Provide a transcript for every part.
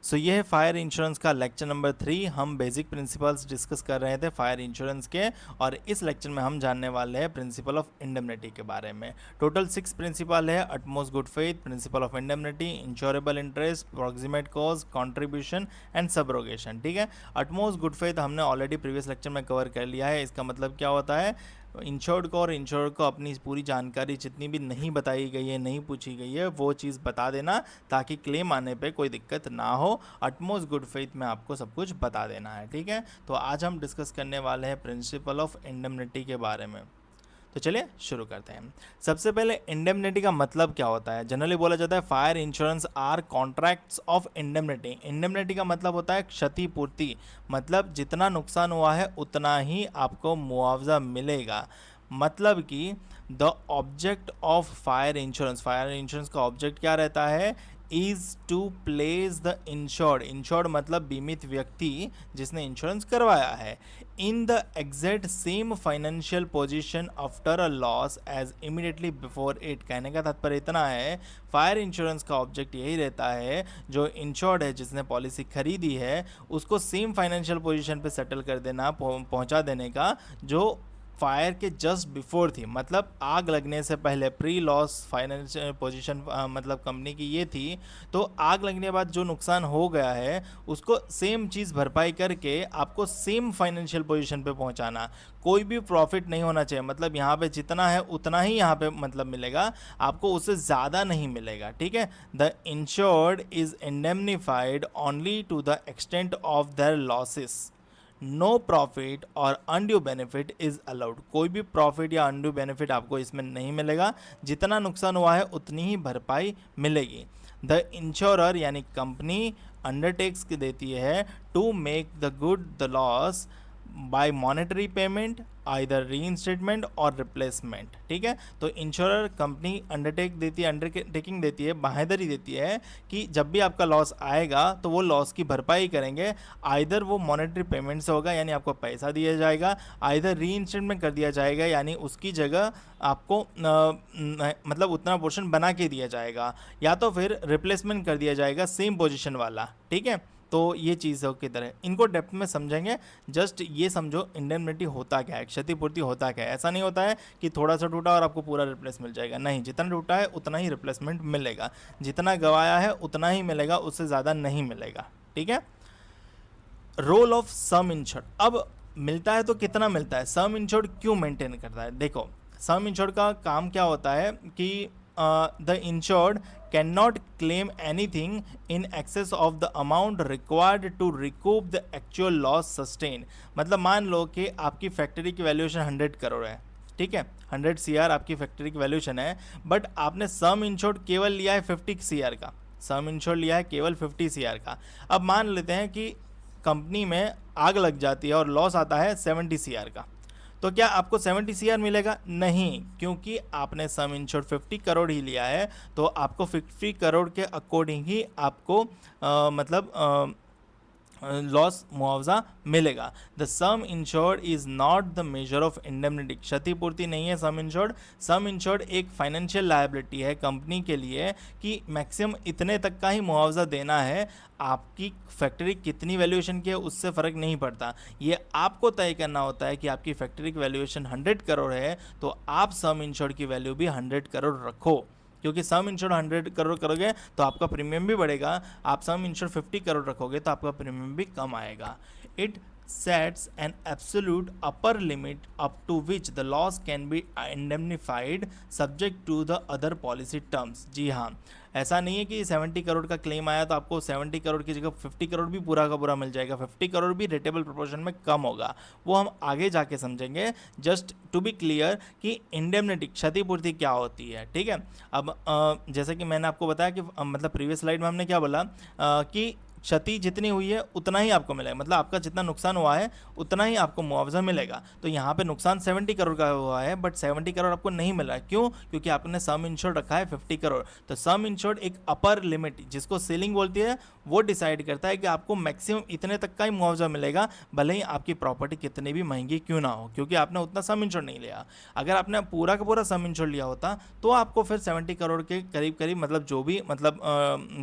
सो ये है fire insurance का लेक्चर नंबर 3। हम बेसिक प्रिंसिपल्स डिस्कस कर रहे थे फायर इंश्योरेंस के, और इस लेक्चर में हम जानने वाले हैं प्रिंसिपल ऑफ इंडेमनिटी के बारे में। टोटल 6 प्रिंसिपल है: utmost good faith, principal of indemnity, insurable interest, proximate cause, contribution and subrogation. ठीक है, अटमोस्ट गुड फेथ हमने ऑलरेडी प्रीवियस लेक्चर में कवर कर लिया है। इसका मतलब क्या होता है, इंश्योर्ड को और इंश्योर्ड को अपनी पूरी जानकारी जितनी भी नहीं बताई गई है, नहीं पूछी गई है, वो चीज़ बता देना ताकि क्लेम आने पे कोई दिक्कत ना हो। अटमोस्ट गुड फेथ में आपको सब कुछ बता देना है। ठीक है, तो आज हम डिस्कस करने वाले हैं प्रिंसिपल ऑफ इंडेमनिटी के बारे में। तो चलिए शुरू करते हैं। सबसे पहले इंडेमनिटी का मतलब क्या होता है। जनरली बोला जाता है fire insurance are contracts of indemnity. Indemnity का मतलब होता है क्षतिपूर्ति, मतलब जितना नुकसान हुआ है उतना ही आपको मुआवजा मिलेगा। मतलब कि the object of fire insurance का ऑब्जेक्ट क्या रहता है, is to place the insured, insured मतलब बीमित व्यक्ति जिसने इंश्योरेंस करवाया है, in the exact same financial position after a loss as immediately before it. कहने का तात्पर्य इतना है, फायर इंश्योरेंस का ऑब्जेक्ट यही रहता है, जो इंश्योर्ड है जिसने पॉलिसी खरीदी है उसको सेम फाइनेंशियल पोजीशन पे सेटल कर देना, पहुंचा देने का जो फायर के जस्ट बिफोर थी। मतलब आग लगने से पहले प्री लॉस फाइनेंशियल पोजीशन मतलब कंपनी की ये थी, तो आग लगने के बाद जो नुकसान हो गया है उसको सेम चीज़ भरपाई करके आपको सेम फाइनेंशियल पोजीशन पे पहुंचाना। कोई भी प्रॉफिट नहीं होना चाहिए, मतलब यहाँ पे जितना है उतना ही यहाँ पे मतलब मिलेगा, आपको उससे ज़्यादा नहीं मिलेगा। ठीक है, the insured is indemnified only to the extent of their losses, no profit or undue benefit is allowed. कोई भी प्रॉफिट या अनड्यू बेनिफिट आपको इसमें नहीं मिलेगा, जितना नुकसान हुआ है उतनी ही भरपाई मिलेगी। द इंश्योरर यानी कंपनी अंडरटेक्स की देती है to make the good the loss by monetary payment, either reinstatement और रिप्लेसमेंट। ठीक है, तो इंश्योरर कंपनी अंडरटेकिंग देती है, बाहेदरी देती है कि जब भी आपका लॉस आएगा तो वो लॉस की भरपाई करेंगे। आइदर वो मॉनेटरी पेमेंट से होगा यानी आपको पैसा दिया जाएगा, आइदर रीइंस्टेटमेंट कर दिया जाएगा यानी उसकी जगह आपको मतलब उतना पोर्शन बना के दिया जाएगा, या तो फिर रिप्लेसमेंट कर दिया जाएगा सेम पोजिशन वाला। ठीक है, तो ये चीज़ की तरह इनको डेप्थ में समझेंगे। जस्ट ये समझो इंडेमनिटी होता क्या है, क्षतिपूर्ति होता क्या है। ऐसा नहीं होता है कि थोड़ा सा टूटा और आपको पूरा रिप्लेस मिल जाएगा, नहीं, जितना टूटा है उतना ही रिप्लेसमेंट मिलेगा, जितना गवाया है उतना ही मिलेगा, उससे ज़्यादा नहीं मिलेगा। ठीक है, रोल ऑफ सम इंश्योर्ड। अब मिलता है तो कितना मिलता है, सम इंश्योर्ड क्यों मेंटेन करता है। देखो, सम इंश्योर्ड का काम क्या होता है कि the insured can not claim anything in excess of the amount required to recoup the actual loss sustain. मतलब मान लो कि आपकी फैक्ट्री की वैल्यूएशन 100 करोड़ है। ठीक है, 100 CR आपकी फैक्ट्री की वैल्यूएशन है, बट आपने सम इंश्योर्ड केवल लिया है 50 CR का, सम इंश्योर्ड लिया है केवल 50 CR का। अब मान लेते हैं कि कंपनी में आग लग जाती है और लॉस आता है 70 CR का, तो क्या आपको 70 CR मिलेगा? नहीं, क्योंकि आपने सम इंश्योर्ड 50 करोड़ ही लिया है, तो आपको 50 करोड़ के अकॉर्डिंग ही आपको मतलब लॉस मुआवजा मिलेगा। The sum insured is not the major of indemnity. क्षतिपूर्ति नहीं है सम इंश्योर्ड। सम इंश्योर्ड एक फाइनेंशियल लायबिलिटी है कंपनी के लिए कि मैक्सिमम इतने तक का ही मुआवजा देना है। आपकी फैक्ट्री कितनी वैल्यूएशन की है उससे फ़र्क नहीं पड़ता, ये आपको तय करना होता है कि आपकी फैक्ट्री की वैल्यूएशन 100 करोड़ है तो आप सम इंश्योर्ड की वैल्यू भी 100 करोड़ रखो, क्योंकि सम इंश्योर्ड 100 करोड़ करोगे तो आपका प्रीमियम भी बढ़ेगा। आप सम इंश्योर्ड 50 करोड़ रखोगे तो आपका प्रीमियम भी कम आएगा। It sets an absolute upper limit up to which the loss can be indemnified subject to the other policy terms। जी हाँ, ऐसा नहीं है कि 70 करोड़ का क्लेम आया तो आपको 70 करोड़ की जगह 50 करोड़ भी पूरा का पूरा मिल जाएगा। 50 करोड़ भी रेटेबल प्रोपोर्शन में कम होगा, वो हम आगे जाके समझेंगे। जस्ट टू बी क्लियर कि इंडेमनिटी क्षतिपूर्ति क्या होती है। ठीक है, अब जैसे कि मैंने आपको बताया कि मतलब प्रीवियस स्लाइड में हमने क्या बोला कि क्षति जितनी हुई है उतना ही आपको मिलेगा, मतलब आपका जितना नुकसान हुआ है उतना ही आपको मुआवजा मिलेगा। तो यहाँ पे नुकसान 70 करोड़ का हुआ है, बट 70 करोड़ आपको नहीं मिल रहा है। क्यों? क्योंकि आपने सम इंश्योर्ड रखा है 50 करोड़। तो सम इंश्योर्ड एक अपर लिमिट जिसको सीलिंग बोलती है वो डिसाइड करता है कि आपको मैक्सिमम इतने तक का ही मुआवजा मिलेगा, भले ही आपकी प्रॉपर्टी कितनी भी महंगी क्यों ना हो, क्योंकि आपने उतना सम इंश्योर्ड नहीं लिया। अगर आपने पूरा का पूरा सम इंश्योर्ड लिया होता तो आपको फिर 70 करोड़ के करीब करीब मतलब जो भी मतलब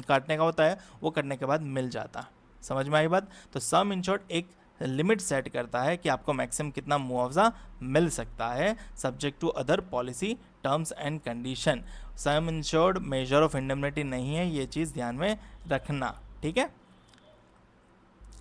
काटने का होता है वो कटने के बाद मिल जाता। समझ में आई बात? तो सम इंश्योर्ड एक लिमिट सेट करता है कि आपको मैक्सिमम कितना मुआवजा मिल सकता है subject to other policy terms and condition. Sum insured measure of indemnity नहीं है, ये चीज़ ध्यान में रखना, ठीक है।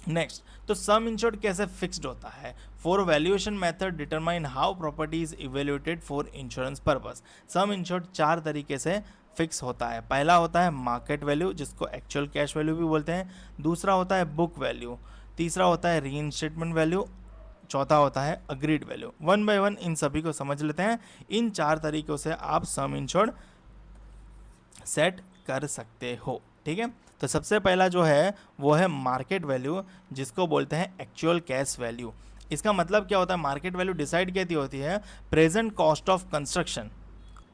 नेक्स्ट, तो सम इंश्योर्ड कैसे फिक्स्ड होता है? For valuation method determine how property is evaluated for insurance purpose. Some insured 4 तरीके से फिक्स होता है। पहला होता है मार्केट वैल्यू, जिसको एक्चुअल कैश वैल्यू भी बोलते हैं। दूसरा होता है बुक वैल्यू। तीसरा होता है रीइंस्टेटमेंट वैल्यू। चौथा होता है agreed value. One by one in सभी को समझ लेते हैं। इन 4 तरीकों से आप सम इंश्योर्ड सेट कर सकते हो, ठीक है। तो सबसे पहला जो है वो है मार्केट वैल्यू, जिसको बोलते हैं एक्चुअल कैश वैल्यू। इसका मतलब क्या होता है? मार्केट वैल्यू डिसाइड कैसी होती है? Present cost of construction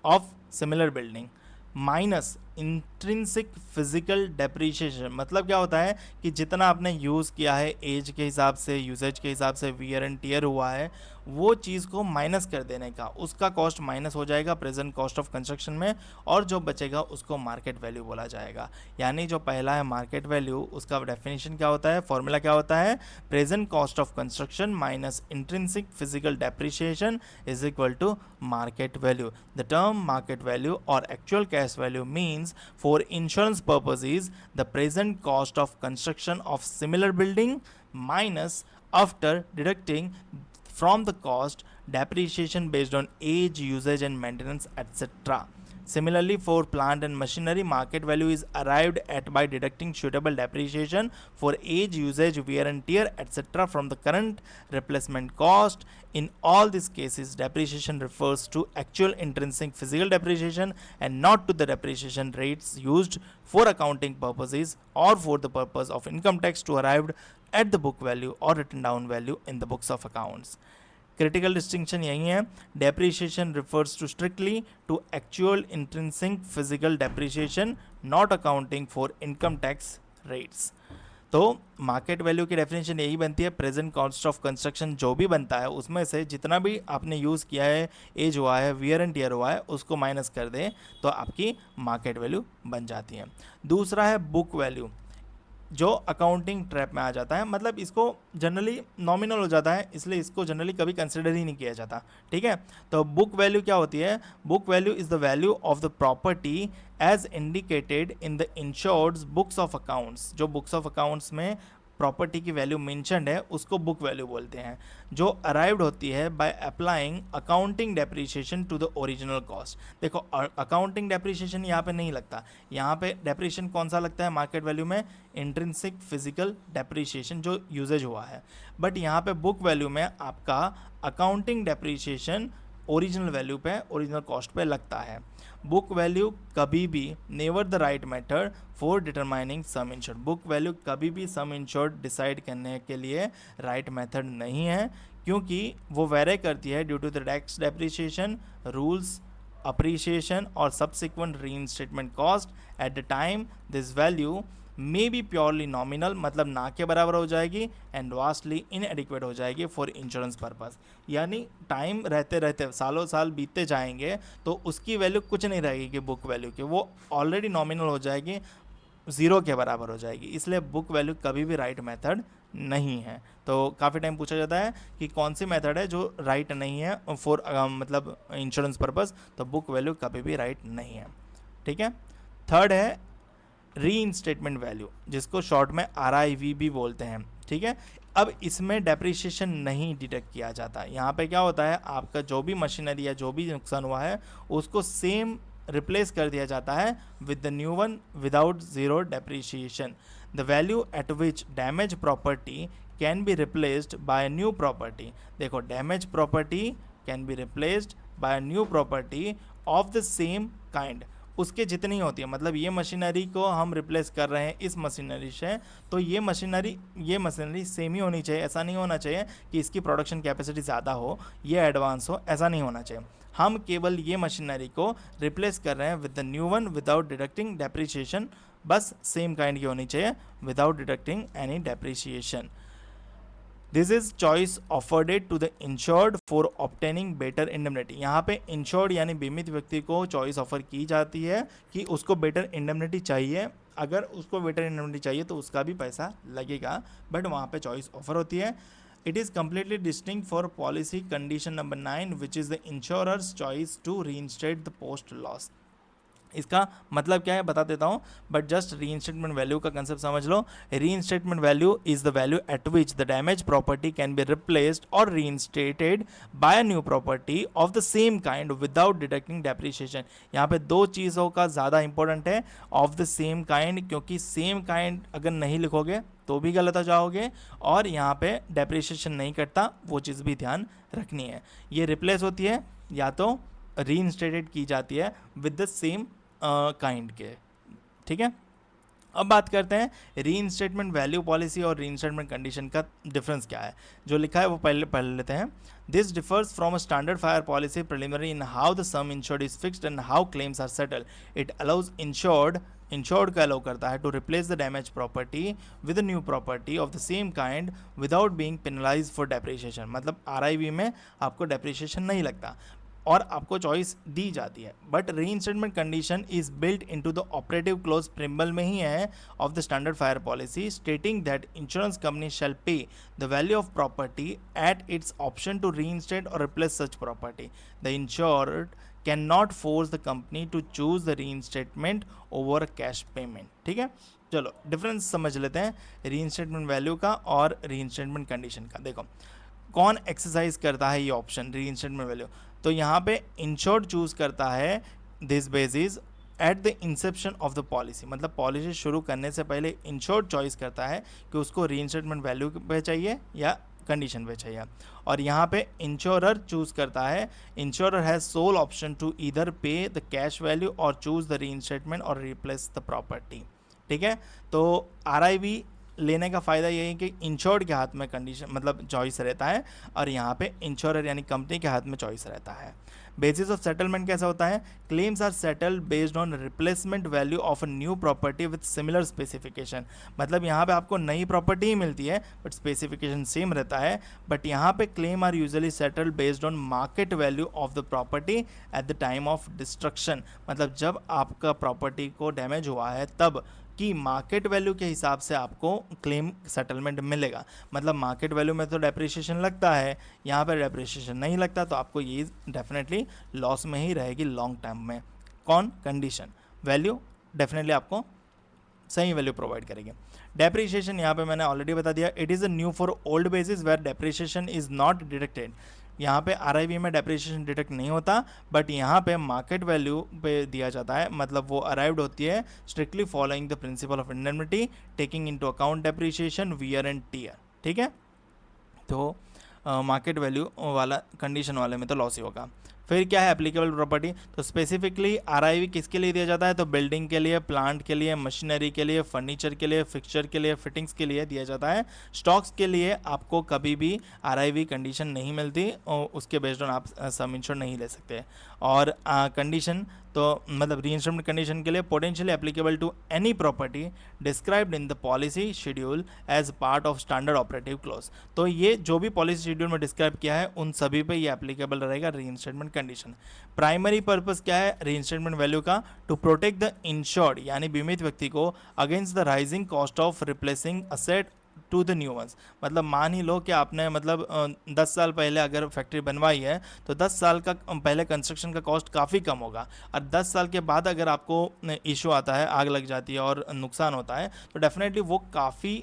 of similar building minus intrinsic physical depreciation. मतलब क्या होता है कि जितना आपने यूज़ किया है एज के हिसाब से, यूजेज के हिसाब से, वियर एंड टियर हुआ है, वो चीज़ को माइनस कर देने का, उसका कॉस्ट माइनस हो जाएगा प्रेजेंट कॉस्ट ऑफ कंस्ट्रक्शन में, और जो बचेगा उसको मार्केट वैल्यू बोला जाएगा। यानी जो पहला है मार्केट वैल्यू, उसका डेफिनेशन क्या होता है, फॉर्मूला क्या होता है? Present cost of construction minus intrinsic physical depreciation is equal to market value. The term market value और actual cash value means for insurance purposes the present cost of construction of similar building minus after deducting from the cost depreciation based on age, usage and maintenance, etc. Similarly, for plant and machinery, market value is arrived at by deducting suitable depreciation for age, usage, wear and tear, etc. from the current replacement cost. In all these cases, depreciation refers to actual intrinsic physical depreciation and not to the depreciation rates used for accounting purposes or for the purpose of income tax to arrived at the book value or written down value in the books of accounts. Critical distinction यही है, depreciation refers to strictly to actual intrinsic physical depreciation not accounting for income tax rates. तो market value की definition यही बनती है, present cost of construction जो भी बनता है उसमें से जितना भी आपने यूज़ किया है, एज हुआ है, वियर एंड टियर हुआ है, उसको माइनस कर दें तो आपकी मार्केट वैल्यू बन जाती है। दूसरा है बुक वैल्यू, जो अकाउंटिंग ट्रैप में आ जाता है, मतलब इसको जनरली नॉमिनल हो जाता है, इसलिए इसको जनरली कभी कंसिडर ही नहीं किया जाता, ठीक है। तो बुक वैल्यू क्या होती है? Book value is the value of the property as indicated in the insured books of accounts. जो बुक्स ऑफ अकाउंट्स में प्रॉपर्टी की वैल्यू मेंशन्ड है उसको बुक वैल्यू बोलते हैं, जो अराइव्ड होती है by applying accounting depreciation to the original cost. देखो अकाउंटिंग डेप्रिसिएशन यहाँ पे नहीं लगता, यहाँ पे डेप्रिसिएशन कौन सा लगता है मार्केट वैल्यू में? इंट्रिंसिक फिजिकल डेप्रिसिएशन जो यूजेज हुआ है। बट यहाँ पे बुक वैल्यू में आपका अकाउंटिंग डेप्रिसिएशन ओरिजिनल वैल्यू पे, ओरिजिनल कॉस्ट पे लगता है। बुक वैल्यू कभी भी never the right method for determining some insured. Book value कभी भी सम इंश्योर्ड डिसाइड करने के लिए राइट मेथड नहीं है, क्योंकि वो वेरी करती है due to the tax depreciation rules, appreciation और subsequent reinstatement cost at the time. This value may be purely nominal, मतलब ना के बराबर हो जाएगी, एंड वास्टली इनएडिक्वेट हो जाएगी फॉर इंश्योरेंस पर्पस। यानी टाइम रहते रहते सालों साल बीतते जाएंगे तो उसकी वैल्यू कुछ नहीं रहेगी बुक वैल्यू की, वो ऑलरेडी नॉमिनल हो जाएगी, ज़ीरो के बराबर हो जाएगी। इसलिए बुक वैल्यू कभी भी राइट मेथड नहीं है। तो काफ़ी टाइम पूछा जाता है कि कौन सी मेथड है जो राइट नहीं है फॉर मतलब इंश्योरेंस पर्पस, तो बुक वैल्यू कभी भी राइट नहीं है, ठीक है। थर्ड है रीइंस्टेटमेंट वैल्यू, जिसको शॉर्ट में RIV भी बोलते हैं, ठीक है। अब इसमें डेप्रिसिएशन नहीं डिडक्ट किया जाता। यहाँ पे क्या होता है, आपका जो भी मशीनरी या जो भी नुकसान हुआ है उसको सेम रिप्लेस कर दिया जाता है with the new one without zero depreciation. The value at which damage property can be replaced by new property. देखो, damage property can be replaced by new property of the same kind, उसके जितनी होती है, मतलब ये machinery को हम replace कर रहे हैं इस मशीनरी से, तो ये मशीनरी सेम ही होनी चाहिए। ऐसा नहीं होना चाहिए कि इसकी प्रोडक्शन कैपेसिटी ज़्यादा हो, ये एडवांस हो, ऐसा नहीं होना चाहिए। हम केवल ये मशीनरी को रिप्लेस कर रहे हैं with the new one without deducting depreciation, बस सेम काइंड की होनी चाहिए without deducting any depreciation. This is choice offered to the insured for obtaining better indemnity. यहाँ पे इंश्योर्ड यानी बीमित व्यक्ति को चॉइस ऑफर की जाती है कि उसको बेटर इंडेमनिटी चाहिए। अगर उसको बेटर इंडेमनिटी चाहिए तो उसका भी पैसा लगेगा, बट वहाँ पे चॉइस ऑफर होती है। It is completely distinct for policy condition number 9 which is the insurer's choice to reinstate the post loss। इसका मतलब क्या है बता देता हूँ, बट जस्ट रीइंस्टेटमेंट वैल्यू का कंसेप्ट समझ लो। Reinstatement value is the value at which the damage property can be replaced और reinstated by a new property of the same kind without deducting depreciation. यहाँ पे दो चीज़ों का ज़्यादा इंपॉर्टेंट है, ऑफ द सेम काइंड, क्योंकि सेम काइंड अगर नहीं लिखोगे तो भी गलत हो जाओगे, और यहाँ पे डेप्रिसिएशन नहीं कटता, वो चीज़ भी ध्यान रखनी है। ये रिप्लेस होती है या तो रीइंस्टेटेड की जाती है विद द सेम काइंड के, ठीक है। अब बात करते हैं रीइंस्टेटमेंट वैल्यू पॉलिसी और रीइंस्टेटमेंट कंडीशन का डिफरेंस क्या है। जो लिखा है वो पहले पढ़ लेते हैं। This differs from a standard fire policy preliminary in how the sum insured is fixed and how claims are settle. It allows insured का अलाउ करता है to replace the damage property with new property of the same kind without being penalise for depreciation. मतलब RIV में आपको depreciation नहीं लगता और आपको चॉइस दी जाती है। But reinstatement condition is built into the operative clause preamble में ही है of the standard fire policy, stating that insurance company shall pay the value of property at its option to reinstate और replace such property. The insured can not force the company to choose the reinstatement over cash payment. ठीक है, चलो difference समझ लेते हैं रीइंस्टेटमेंट value का और रीइंस्टेटमेंट condition का। देखो कौन एक्सरसाइज करता है ये ऑप्शन रीइंस्टेटमेंट वैल्यू, तो यहाँ पे इंश्योर्ड चूज करता है this basis at the Inception of the policy. मतलब पॉलिसी शुरू करने से पहले इंश्योर्ड चॉइस करता है कि उसको रीइंस्टेटमेंट वैल्यू पे चाहिए या कंडीशन पे चाहिए, और यहाँ पे इंश्योरर चूज करता है। Insurer has sole option to either pay the cash value or choose the reinstatement or replace the property. ठीक है, तो आरआईवी लेने का फ़ायदा ये है कि इंश्योर्ड के हाथ में कंडीशन मतलब चॉइस रहता है, और यहाँ पे इंश्योरर यानी कंपनी के हाथ में चॉइस रहता है। बेसिस ऑफ सेटलमेंट कैसा होता है, claims are settled based on replacement value of a new property with similar specification. मतलब यहाँ पे आपको नई प्रॉपर्टी ही मिलती है बट स्पेसिफिकेशन सेम रहता है, बट यहाँ पे claim are usually settled based on market value of the property at the time of destruction. मतलब जब आपका प्रॉपर्टी को डैमेज हुआ है तब कि मार्केट वैल्यू के हिसाब से आपको क्लेम सेटलमेंट मिलेगा। मतलब मार्केट वैल्यू में तो डेप्रिसिएशन लगता है, यहाँ पर डेप्रिसिएशन नहीं लगता, तो आपको ये डेफिनेटली लॉस में ही रहेगी लॉन्ग टर्म में। कौन कंडीशन वैल्यू डेफिनेटली आपको सही वैल्यू प्रोवाइड करेगी। डेप्रिसिएशन यहाँ पे मैंने ऑलरेडी बता दिया, it is a new for old basis where depreciation is not deducted. यहाँ पे आरआईवी में डेप्रिसिएशन डिडक्ट नहीं होता, बट यहाँ पे मार्केट वैल्यू पे दिया जाता है। मतलब वो अराइव्ड होती है strictly following the principle of indemnity taking into account depreciation wear and tear. ठीक है, तो मार्केट वैल्यू वाला कंडीशन वाले में तो लॉस ही होगा। फिर क्या है एप्लीकेबल प्रॉपर्टी, तो स्पेसिफिकली आरआईवी किसके लिए दिया जाता है, तो बिल्डिंग के लिए, प्लांट के लिए, मशीनरी के लिए, फर्नीचर के लिए, फिक्सचर के लिए, फिटिंग्स के लिए दिया जाता है। स्टॉक्स के लिए आपको कभी भी आरआईवी कंडीशन नहीं मिलती, और उसके बेस्ड ऑन आप सम इंश्योर नहीं ले सकते। और कंडीशन तो मतलब रीइंस्टेटमेंट कंडीशन के लिए potentially applicable to any property described in the policy schedule as part of standard operative clause. तो ये जो भी पॉलिसी शेड्यूल में डिस्क्राइब किया है उन सभी पे ये एप्लीकेबल रहेगा रीइंस्टेटमेंट कंडीशन। प्राइमरी पर्पस क्या है रीइंस्टेटमेंट वैल्यू का, टू प्रोटेक्ट द इंश्योर्ड यानी बीमित व्यक्ति को against the rising cost of replacing asset to the new ones. मतलब मान ही लो कि आपने मतलब 10 साल पहले अगर फैक्ट्री बनवाई है तो 10 साल का पहले कंस्ट्रक्शन का कॉस्ट काफ़ी कम होगा, और 10 साल के बाद अगर आपको इशू आता है, आग लग जाती है और नुकसान होता है, तो डेफिनेटली वो काफ़ी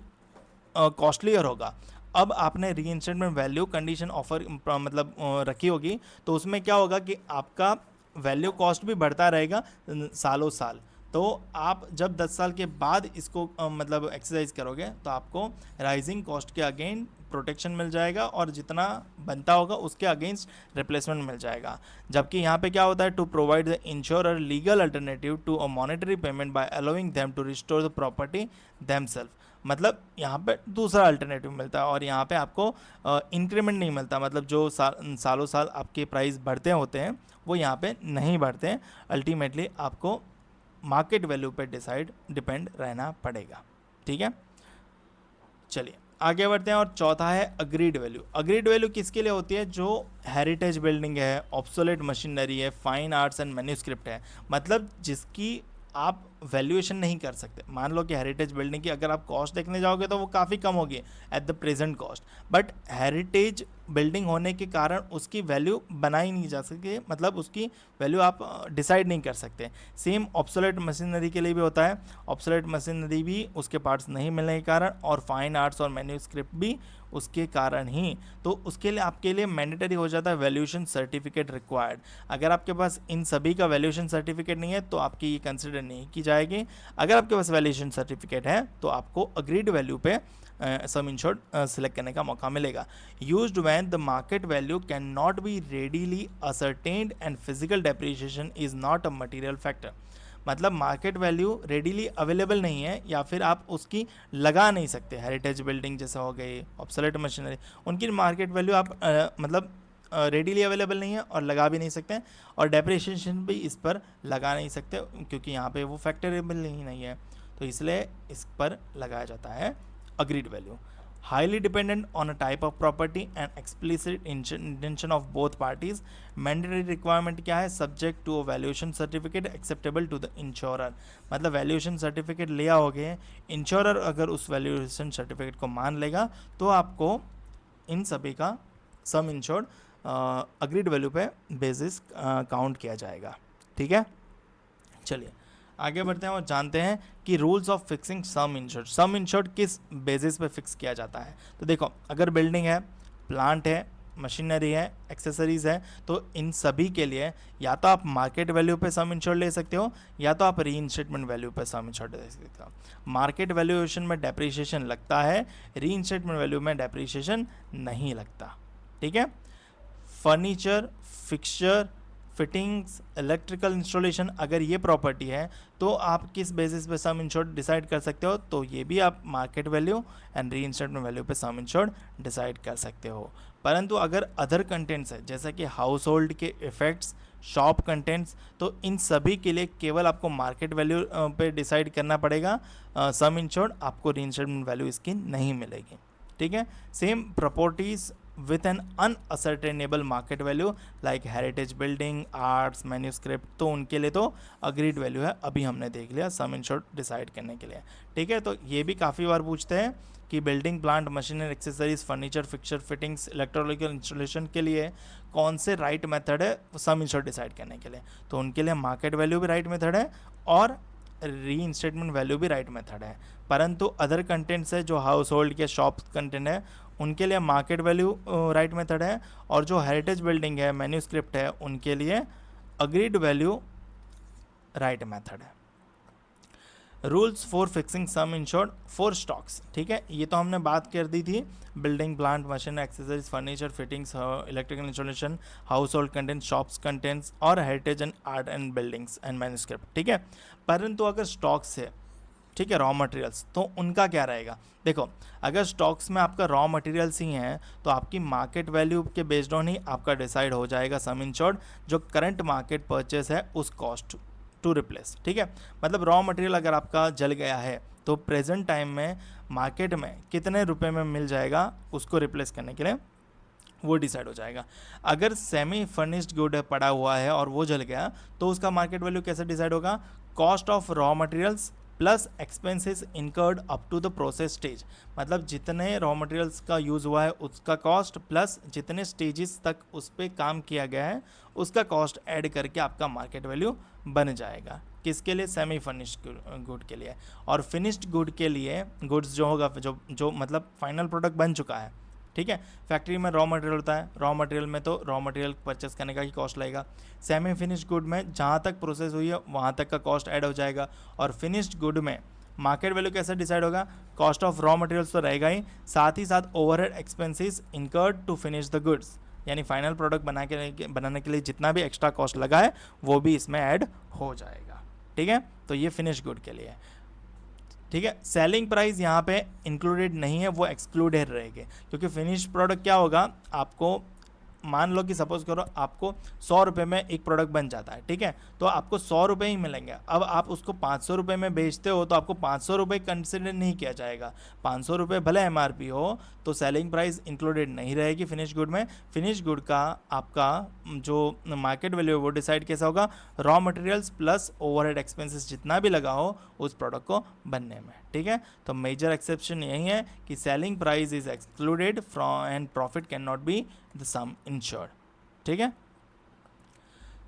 कॉस्टलियर होगा। अब आपने रीइंस्टेटमेंट वैल्यू कंडीशन ऑफर मतलब रखी होगी, तो उसमें क्या होगा कि आपका वैल्यू कॉस्ट भी बढ़ता रहेगा सालों साल। तो आप जब 10 साल के बाद इसको मतलब एक्सरसाइज करोगे तो आपको राइजिंग कॉस्ट के अगेंस्ट प्रोटेक्शन मिल जाएगा, और जितना बनता होगा उसके अगेंस्ट रिप्लेसमेंट मिल जाएगा। जबकि यहाँ पे क्या होता है, to provide the insurer legal alternative to a monetary payment by allowing them to restore the property themselves. मतलब यहाँ पे दूसरा अल्टरनेटिव मिलता है, और यहाँ पे आपको इंक्रीमेंट नहीं मिलता। मतलब जो सालों साल आपके प्राइस बढ़ते होते हैं वो यहाँ पे नहीं बढ़ते हैं। अल्टीमेटली आपको मार्केट वैल्यू पे डिपेंड रहना पड़ेगा। ठीक है, चलिए आगे बढ़ते हैं और चौथा है अग्रीड वैल्यू। अग्रीड वैल्यू किसके लिए होती है? जो हेरिटेज बिल्डिंग है, ऑब्सोलेट मशीनरी है, फाइन आर्ट्स एंड मैन्यूस्क्रिप्ट है, मतलब जिसकी आप वैल्यूएशन नहीं कर सकते। मान लो कि हेरिटेज बिल्डिंग की अगर आप कॉस्ट देखने जाओगे तो वो काफ़ी कम होगी at the present cost, but heritage building होने के कारण उसकी वैल्यू बनाई नहीं जा सकती, मतलब उसकी वैल्यू आप डिसाइड नहीं कर सकते। सेम ऑब्सोलेट मशीनरी के लिए भी होता है। ऑब्सोलेट मशीनरी भी उसके पार्ट्स नहीं मिलने के कारण, और फाइन आर्ट्स और मैन्यूस्क्रिप्ट भी उसके कारण ही। तो उसके लिए आपके लिए मैंडेटरी हो जाता है वैल्यूएशन सर्टिफिकेट रिक्वायर्ड। अगर आपके पास इन सभी का वैल्यूएशन सर्टिफिकेट नहीं है तो आपकी ये कंसिडर नहीं की जाएगी। अगर आपके पास वैल्यूएशन सर्टिफिकेट है तो आपको अग्रीड वैल्यू पे सम इंश्योर्ड सिलेक्ट करने का मौका मिलेगा। Used when the market value can not be readily ascertained and physical depreciation is not a material factor. मतलब मार्केट वैल्यू रेडीली अवेलेबल नहीं है या फिर आप उसकी लगा नहीं सकते। हेरिटेज बिल्डिंग जैसे हो गई, ऑब्सोलेट मशीनरी, उनकी मार्केट वैल्यू आप मतलब रेडीली अवेलेबल नहीं है और लगा भी नहीं सकते, और डेप्रिसिएशन भी इस पर लगा नहीं सकते क्योंकि यहाँ पे वो फैक्टरेबल नहीं है, तो इसलिए इस पर लगाया जाता है agreed value. Highly dependent on a type of property and explicit intention of both parties. Mandatory requirement क्या है? Subject to a valuation certificate acceptable to the insurer. मतलब valuation certificate ले आओगे, इंश्योरर अगर उस valuation certificate को मान लेगा तो आपको इन सभी का सम इंश्योर्ड अग्रीड वैल्यू पे बेसिस काउंट किया जाएगा। ठीक है, चलिए आगे बढ़ते हैं और जानते हैं कि rules of fixing sum insured. Some insured किस बेसिस पे फिक्स किया जाता है? तो देखो, अगर बिल्डिंग है, प्लांट है, मशीनरी है, एक्सेसरीज है, तो इन सभी के लिए या तो आप मार्केट वैल्यू पे सम इंश्योर्ड ले सकते हो या तो आप रीइंस्टेटमेंट वैल्यू पे सम इंश्योर्ड ले सकते हो। मार्केट वैल्यूएशन में डेप्रिसिएशन लगता है, रीइंस्टेटमेंट वैल्यू में डेप्रिसिएशन नहीं लगता। ठीक है, furniture, fixture, fittings, electrical installation, अगर ये प्रॉपर्टी है तो आप किस बेसिस पे सम इंश्योर्ड डिसाइड कर सकते हो? तो ये भी आप मार्केट वैल्यू एंड रीइंस्टेटमेंट वैल्यू पे सम इंश्योर्ड डिसाइड कर सकते हो। परंतु अगर अदर कंटेंट्स है जैसे कि हाउस होल्ड के इफेक्ट्स, शॉप कंटेंट्स, तो इन सभी के लिए केवल आपको मार्केट वैल्यू पे डिसाइड करना पड़ेगा सम इंश्योर्ड, आपको रीइंस्टेटमेंट वैल्यू इसकी नहीं मिलेगी। ठीक है, same properties with an unascertainable market value like heritage building, arts, manuscript, तो उनके लिए तो अग्रीड वैल्यू है, अभी हमने देख लिया सम इंश्योर्ड डिसाइड करने के लिए। ठीक है, तो ये भी काफ़ी बार पूछते हैं कि building, plant, machinery, accessories, furniture, fixture, fittings, electrical installation के लिए कौन से राइट मेथड है सम इंश्योर्ड डिसाइड करने के लिए? तो उनके लिए मार्केट वैल्यू भी राइट मेथड है और रीइंस्टेटमेंट वैल्यू भी राइट मेथड है। परंतु अदर कंटेंट्स है जो हाउस होल्ड के शॉप कंटेंट है उनके लिए मार्केट वैल्यू राइट मेथड है, और जो हेरिटेज बिल्डिंग है, मैन्यूस्क्रिप्ट है, उनके लिए अग्रीड वैल्यू राइट मेथड है। Rules for fixing sum insured for stocks. ठीक है, ये तो हमने बात कर दी थी, building, plant, machine, accessories, furniture, fittings, electrical installation, house hold contents, shops contents और heritage and art and buildings and manuscript. ठीक है, परंतु अगर स्टॉक्स है, ठीक है, रॉ मटेरियल्स, तो उनका क्या रहेगा? देखो, अगर स्टॉक्स में आपका रॉ मटेरियल्स ही हैं तो आपकी मार्केट वैल्यू के बेस्ड ऑन ही आपका डिसाइड हो जाएगा सम इंश्योर्ड, जो करंट मार्केट परचेस है उस कॉस्ट टू रिप्लेस। ठीक है, मतलब रॉ मटेरियल अगर आपका जल गया है तो प्रेजेंट टाइम में मार्केट में कितने रुपए में मिल जाएगा उसको रिप्लेस करने के लिए वो डिसाइड हो जाएगा। अगर सेमी फर्निश्ड गुड पड़ा हुआ है और वो जल गया तो उसका मार्केट वैल्यू कैसे डिसाइड होगा? Cost of raw materials plus expenses incurred up to the process stage, मतलब जितने रॉ मटेरियल्स का यूज़ हुआ है उसका कॉस्ट प्लस जितने स्टेजेस तक उस पर काम किया गया है उसका कॉस्ट ऐड करके आपका मार्केट वैल्यू बन जाएगा। किसके लिए? सेमी फर्निश्ड गुड के लिए। और फिनिश्ड गुड के लिए, गुड्स जो होगा जो मतलब फाइनल प्रोडक्ट बन चुका है, ठीक है, फैक्ट्री में रॉ मटेरियल होता है, रॉ मटेरियल में तो रॉ मटेरियल परचेस करने का ही कॉस्ट लगेगा। सेमी फिनिश्ड गुड में जहाँ तक प्रोसेस हुई है वहाँ तक का कॉस्ट ऐड हो जाएगा। और फिनिश्ड गुड में मार्केट वैल्यू कैसे डिसाइड होगा? कॉस्ट ऑफ रॉ मटेरियल्स तो रहेगा ही, साथ ही साथ overhead expenses incurred to finish the goods, यानी फाइनल प्रोडक्ट बनाने के लिए जितना भी एक्स्ट्रा कॉस्ट लगा है वो भी इसमें ऐड हो जाएगा। ठीक है, तो ये फिनिश गुड के लिए है। ठीक है, सेलिंग प्राइस यहाँ पे इंक्लूडेड नहीं है, वो एक्सक्लूडेड रहेगी, क्योंकि फिनिश प्रोडक्ट क्या होगा, आपको मान लो कि सपोज करो आपको 100 रुपये में एक प्रोडक्ट बन जाता है, ठीक है, तो आपको 100 रुपये ही मिलेंगे। अब आप उसको 500 रुपये में बेचते हो तो आपको 500 रुपये कंसिडर नहीं किया जाएगा। 500 रुपये भले MRP हो तो सेलिंग प्राइस इंक्लूडेड नहीं रहेगी फिनिश गुड में। फिनिश गुड का आपका जो मार्केट वैल्यू है वो डिसाइड कैसा होगा, raw materials plus overhead expenses जितना भी लगा हो उस प्रोडक्ट को बनने में, ठीक है। तो मेजर एक्सेप्शन यही है कि selling price is excluded from and profit can not be the sum insured, ठीक है।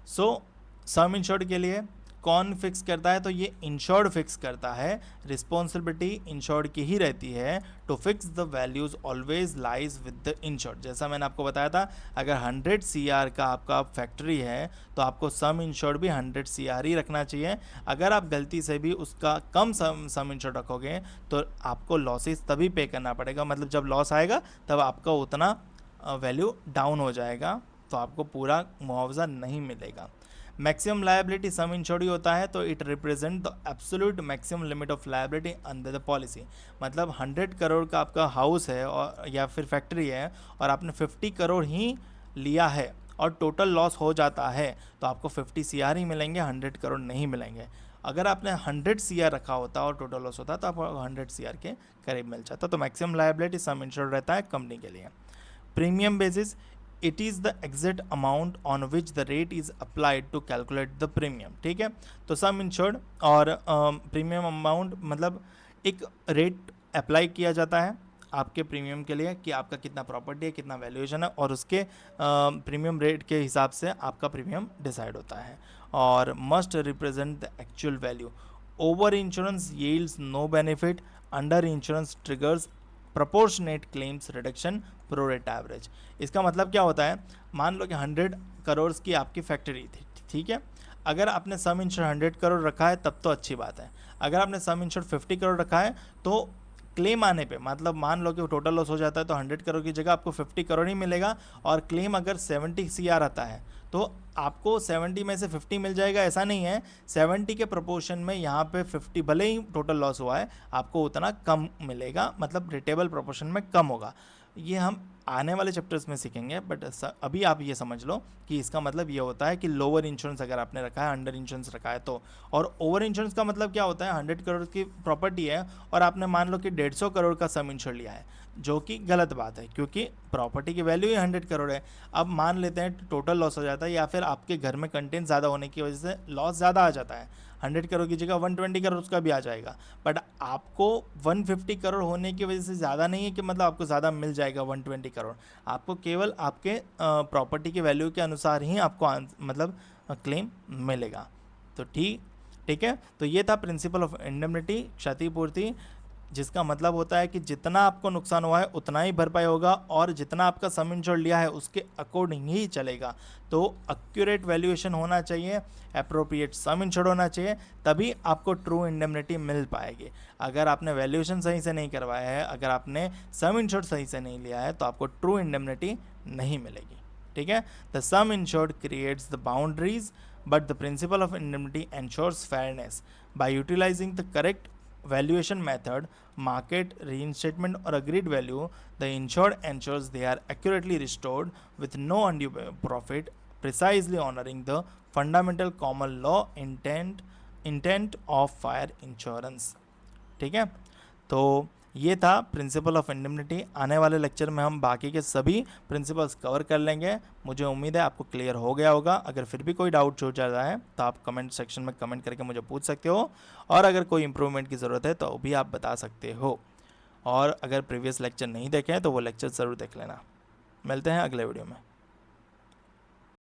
सो सम इंश्योर्ड के लिए कौन फिक्स करता है, तो ये इंश्योर्ड फिक्स करता है। रिस्पॉन्सिबिलिटी इंश्योर्ड की ही रहती है to fix the values always lies with the insured. जैसा मैंने आपको बताया था, अगर 100 CR का आपका फैक्ट्री है तो आपको सम इंश्योर्ड भी 100 CR ही रखना चाहिए। अगर आप गलती से भी उसका कम सम इंश्योर्ड रखोगे तो आपको लॉसेस तभी पे करना पड़ेगा, मतलब जब लॉस आएगा तब आपका उतना वैल्यू डाउन हो जाएगा, तो आपको पूरा मुआवजा नहीं मिलेगा। मैक्सिमम लायबिलिटी सम इंश्योर्ड ही होता है, तो it represent the absolute maximum limit of liability under the policy. मतलब 100 करोड़ का आपका हाउस है और या फिर फैक्ट्री है और आपने 50 करोड़ ही लिया है और टोटल लॉस हो जाता है तो आपको 50 CR ही मिलेंगे, 100 करोड़ नहीं मिलेंगे। अगर आपने 100 CR रखा होता और टोटल लॉस होता तो आपको 100 CR के करीब मिल जाता। तो मैक्सिमम लायबिलिटी सम इंश्योर्ड रहता है कंपनी के लिए। Premium basis, it is the exact amount on which the rate is applied to calculate the premium, ठीक है। तो सम इंश्योर्ड और प्रीमियम अमाउंट मतलब एक रेट अप्लाई किया जाता है आपके प्रीमियम के लिए कि आपका कितना प्रॉपर्टी है, कितना वैल्यूएशन है, और उसके प्रीमियम रेट के हिसाब से आपका प्रीमियम डिसाइड होता है और must represent the actual value. Over insurance yields no benefit, under insurance triggers proportionate claims reduction prorate average. इसका मतलब क्या होता है, मान लो कि 100 करोड़ की आपकी फैक्ट्री थी, ठीक है। अगर आपने सम इंश्योर 100 करोड़ रखा है तब तो अच्छी बात है। अगर आपने सम इंश्योर 50 करोड़ रखा है तो क्लेम आने पे, मतलब मान लो कि टोटल लॉस हो जाता है तो 100 करोड़ की जगह आपको 50 करोड़ ही मिलेगा, और क्लेम अगर 70 CR आता है तो आपको 70 में से 50 मिल जाएगा, ऐसा नहीं है। 70 के प्रोपोर्शन में यहाँ पे 50 भले ही टोटल लॉस हुआ है आपको उतना कम मिलेगा, मतलब रेटेबल प्रोपोर्शन में कम होगा। ये हम आने वाले चैप्टर्स में सीखेंगे, बट अभी आप ये समझ लो कि इसका मतलब ये होता है कि लोअर इंश्योरेंस अगर आपने रखा है, अंडर इंश्योरेंस रखा है तो। और ओवर इंश्योरेंस का मतलब क्या होता है, 100 करोड़ की प्रॉपर्टी है और आपने मान लो कि 150 करोड़ का सम इंश्योर लिया है, जो कि गलत बात है क्योंकि प्रॉपर्टी की वैल्यू ही 100 करोड़ है। अब मान लेते हैं टोटल लॉस हो जाता है या फिर आपके घर में कंटेंट ज़्यादा होने की वजह से लॉस ज़्यादा आ जाता है, 100 करोड़ की जगह 120 करोड़ उसका भी आ जाएगा, बट आपको 150 करोड़ होने की वजह से ज़्यादा नहीं है कि मतलब आपको ज़्यादा मिल जाएगा 120 करोड़। आपको केवल आपके प्रॉपर्टी की वैल्यू के अनुसार ही आपको मतलब क्लेम मिलेगा। तो ठीक है। तो ये था प्रिंसिपल ऑफ इंडेमनिटी, क्षतिपूर्ति, जिसका मतलब होता है कि जितना आपको नुकसान हुआ है उतना ही भरपाई होगा और जितना आपका सम इंश्योर्ड लिया है उसके अकॉर्डिंग ही चलेगा। तो एक्यूरेट वैल्यूएशन होना चाहिए, अप्रोप्रिएट सम इंश्योर्ड होना चाहिए, तभी आपको ट्रू इंडेमनिटी मिल पाएगी। अगर आपने वैल्यूएशन सही से नहीं करवाया है, अगर आपने सम इंश्योर्ड सही से नहीं लिया है तो आपको ट्रू इंडेमनिटी नहीं मिलेगी, ठीक है। The sum insured creates the boundaries but the principle of indemnity ensures fairness by utilising the correct valuation method, market reinstatement or agreed value, the insured ensures they are accurately restored with no undue profit, precisely honoring the fundamental common law intent of fire insurance, ठीक है। तो ये था principal of indemnity. आने वाले lecture में हम बाकी के सभी प्रिंसिपल्स कवर कर लेंगे। मुझे उम्मीद है आपको क्लियर हो गया होगा। अगर फिर भी कोई डाउट हो जा रहा है तो आप कमेंट सेक्शन में कमेंट करके मुझे पूछ सकते हो, और अगर कोई इम्प्रूवमेंट की ज़रूरत है तो भी आप बता सकते हो। और अगर प्रीवियस लेक्चर नहीं देखे हैं तो वो लेक्चर ज़रूर देख लेना। मिलते हैं अगले वीडियो में।